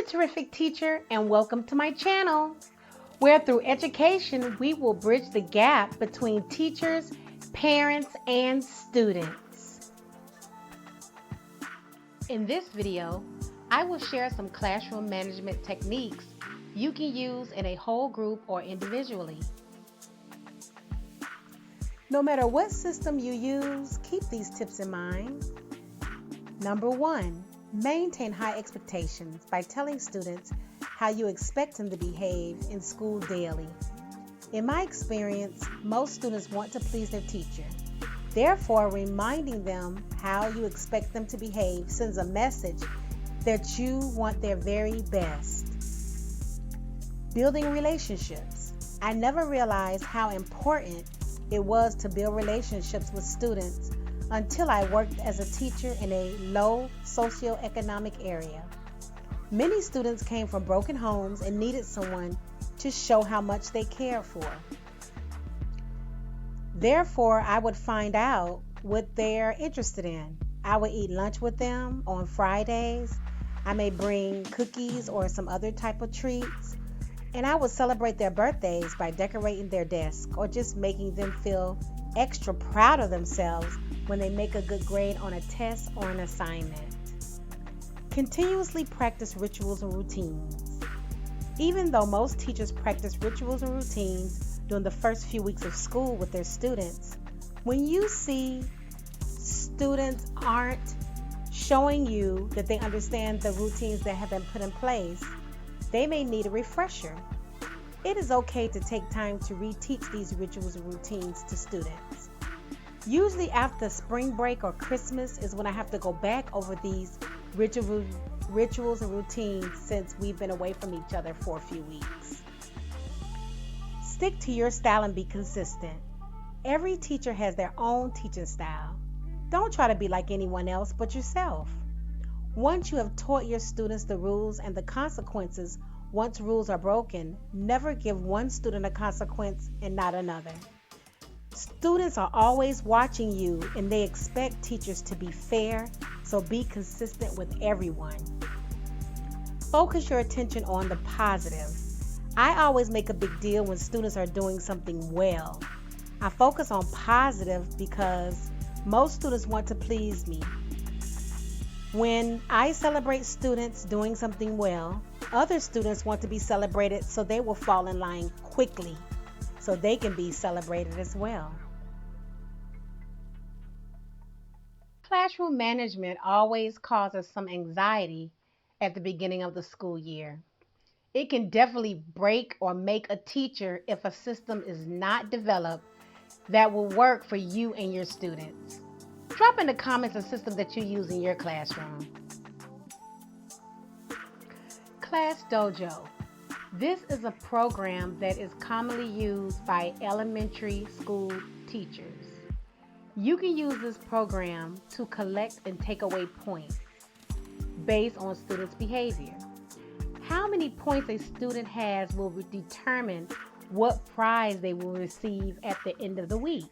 terrific teacher, and welcome to my channel, where through education we will bridge the gap between teachers, parents, and students. In this video, I will share some classroom management techniques you can use in a whole group or individually. No matter what system you use, keep these tips in mind. Number 1, maintain high expectations by telling students how you expect them to behave in school daily. In my experience, most students want to please their teacher. Therefore, reminding them how you expect them to behave sends a message that you want their very best. Building relationships. I never realized how important it was to build relationships with students until I worked as a teacher in a low socioeconomic area. Many students came from broken homes and needed someone to show how much they cared for. Therefore, I would find out what they're interested in. I would eat lunch with them on Fridays. I may bring cookies or some other type of treats. And I would celebrate their birthdays by decorating their desk or just making them feel extra proud of themselves when they make a good grade on a test or an assignment. Continuously practice rituals and routines. Even though most teachers practice rituals and routines during the first few weeks of school with their students, when you see students aren't showing you that they understand the routines that have been put in place, they may need a refresher. It is okay to take time to reteach these rituals and routines to students. Usually after spring break or Christmas is when I have to go back over these rituals and routines since we've been away from each other for a few weeks. Stick to your style and be consistent. Every teacher has their own teaching style. Don't try to be like anyone else but yourself. Once you have taught your students the rules and the consequences once rules are broken, never give one student a consequence and not another. Students are always watching you and they expect teachers to be fair, so be consistent with everyone. Focus your attention on the positive. I always make a big deal when students are doing something well. I focus on positive because most students want to please me. When I celebrate students doing something well, other students want to be celebrated, so they will fall in line quickly so they can be celebrated as well. Classroom management always causes some anxiety at the beginning of the school year. It can definitely break or make a teacher if a system is not developed that will work for you and your students. Drop in the comments a system that you use in your classroom. Class Dojo. This is a program that is commonly used by elementary school teachers. You can use this program to collect and take away points based on students' behavior. How many points a student has will determine what prize they will receive at the end of the week.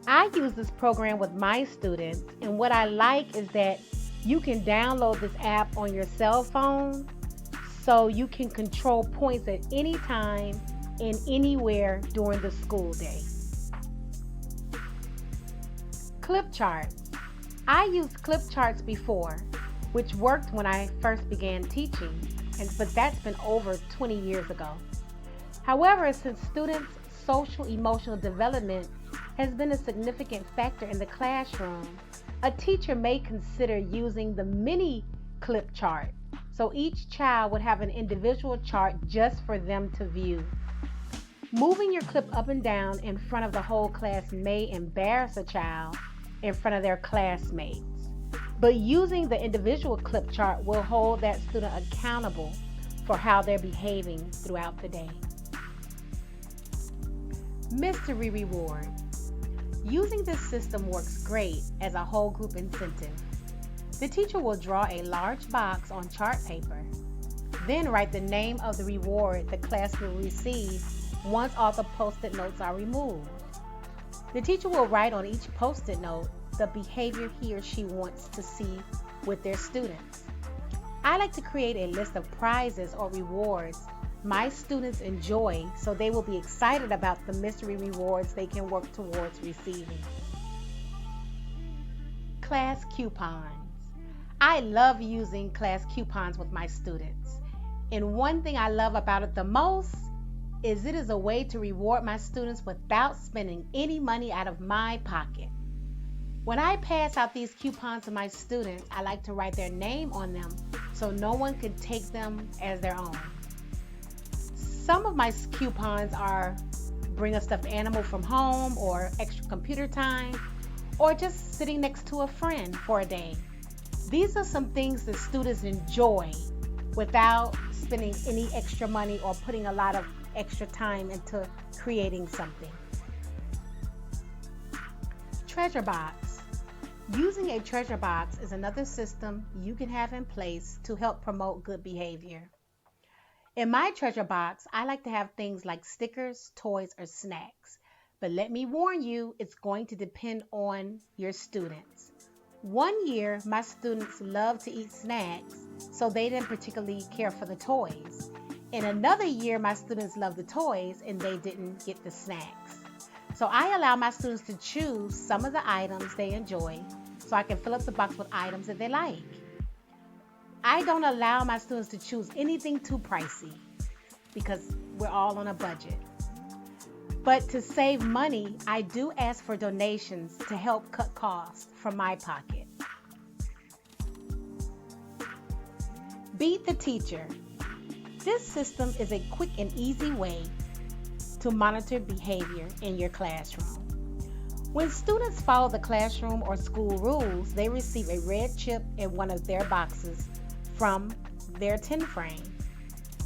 I use this program with my students, and what I like is that you can download this app on your cell phone so you can control points at any time and anywhere during the school day. Clip charts. I used clip charts before, which worked when I first began teaching, but that's been over 20 years ago. However, since students' social emotional development has been a significant factor in the classroom, a teacher may consider using the mini clip chart, so each child would have an individual chart just for them to view. Moving your clip up and down in front of the whole class may embarrass a child in front of their classmates, but using the individual clip chart will hold that student accountable for how they're behaving throughout the day. Mystery reward. Using this system works great as a whole group incentive. The teacher will draw a large box on chart paper, then write the name of the reward the class will receive once all the post-it notes are removed. The teacher will write on each post-it note the behavior he or she wants to see with their students. I like to create a list of prizes or rewards my students enjoy so they will be excited about the mystery rewards they can work towards receiving. Class coupons. I love using class coupons with my students. And one thing I love about it the most is it is a way to reward my students without spending any money out of my pocket. When I pass out these coupons to my students, I like to write their name on them so no one can take them as their own. Some of my coupons are bring a stuffed animal from home, or extra computer time, or just sitting next to a friend for a day. These are some things that students enjoy without spending any extra money or putting a lot of extra time into creating something. Treasure box. Using a treasure box is another system you can have in place to help promote good behavior. In my treasure box, I like to have things like stickers, toys, or snacks. But let me warn you, it's going to depend on your students. One year, my students loved to eat snacks, so they didn't particularly care for the toys. In another year, my students loved the toys and they didn't get the snacks. So I allow my students to choose some of the items they enjoy so I can fill up the box with items that they like. I don't allow my students to choose anything too pricey because we're all on a budget. But to save money, I do ask for donations to help cut costs from my pocket. Beat the teacher. This system is a quick and easy way to monitor behavior in your classroom. When students follow the classroom or school rules, they receive a red chip in one of their boxes from their 10 frame.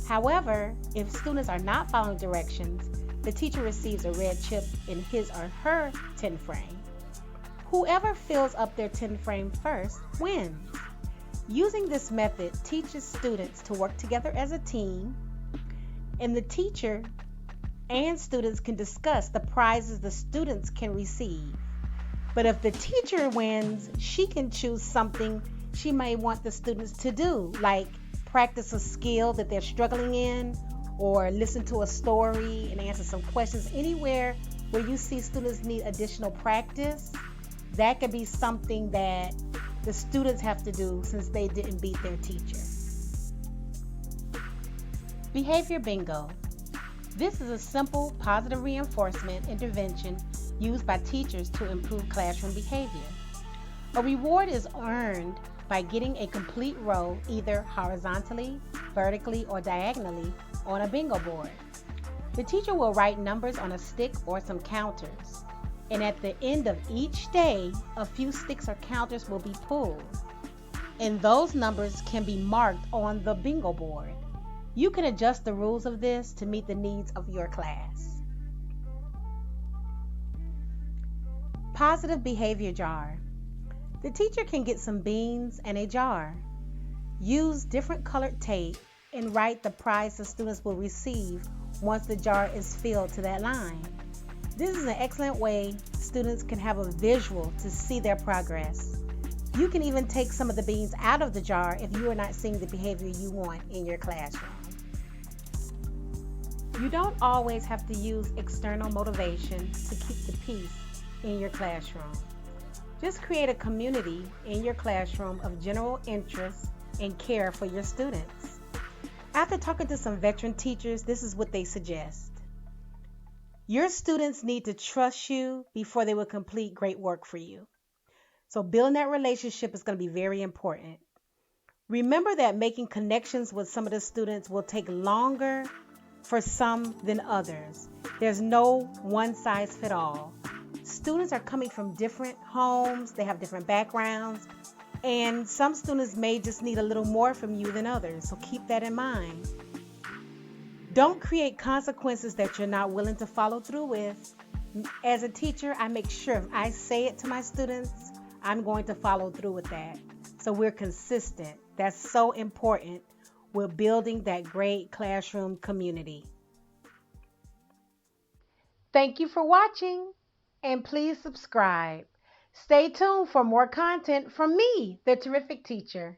However, if students are not following directions, the teacher receives a red chip in his or her 10 frame. Whoever fills up their 10 frame first wins. Using this method teaches students to work together as a team, and the teacher and students can discuss the prizes the students can receive. But if the teacher wins, she can choose something she may want the students to do, like practice a skill that they're struggling in, or listen to a story and answer some questions. Anywhere where you see students need additional practice, that could be something that the students have to do since they didn't beat their teacher. Behavior bingo. This is a simple positive reinforcement intervention used by teachers to improve classroom behavior. A reward is earned by getting a complete row either horizontally, vertically, or diagonally on a bingo board. The teacher will write numbers on a stick or some counters, and at the end of each day, a few sticks or counters will be pulled, and those numbers can be marked on the bingo board. You can adjust the rules of this to meet the needs of your class. Positive behavior jar. The teacher can get some beans and a jar. Use different colored tape and write the prize the students will receive once the jar is filled to that line. This is an excellent way students can have a visual to see their progress. You can even take some of the beans out of the jar if you are not seeing the behavior you want in your classroom. You don't always have to use external motivation to keep the peace in your classroom. Just create a community in your classroom of general interest and care for your students. After talking to some veteran teachers, this is what they suggest. Your students need to trust you before they will complete great work for you. So building that relationship is going to be very important. Remember that making connections with some of the students will take longer for some than others. There's no one size fit all. Students are coming from different homes, they have different backgrounds, and some students may just need a little more from you than others, so keep that in mind. Don't create consequences that you're not willing to follow through with. As a teacher, I make sure if I say it to my students, I'm going to follow through with that. So we're consistent. That's so important. We're building that great classroom community. Thank you for watching, and please subscribe. Stay tuned for more content from me, the terrific teacher.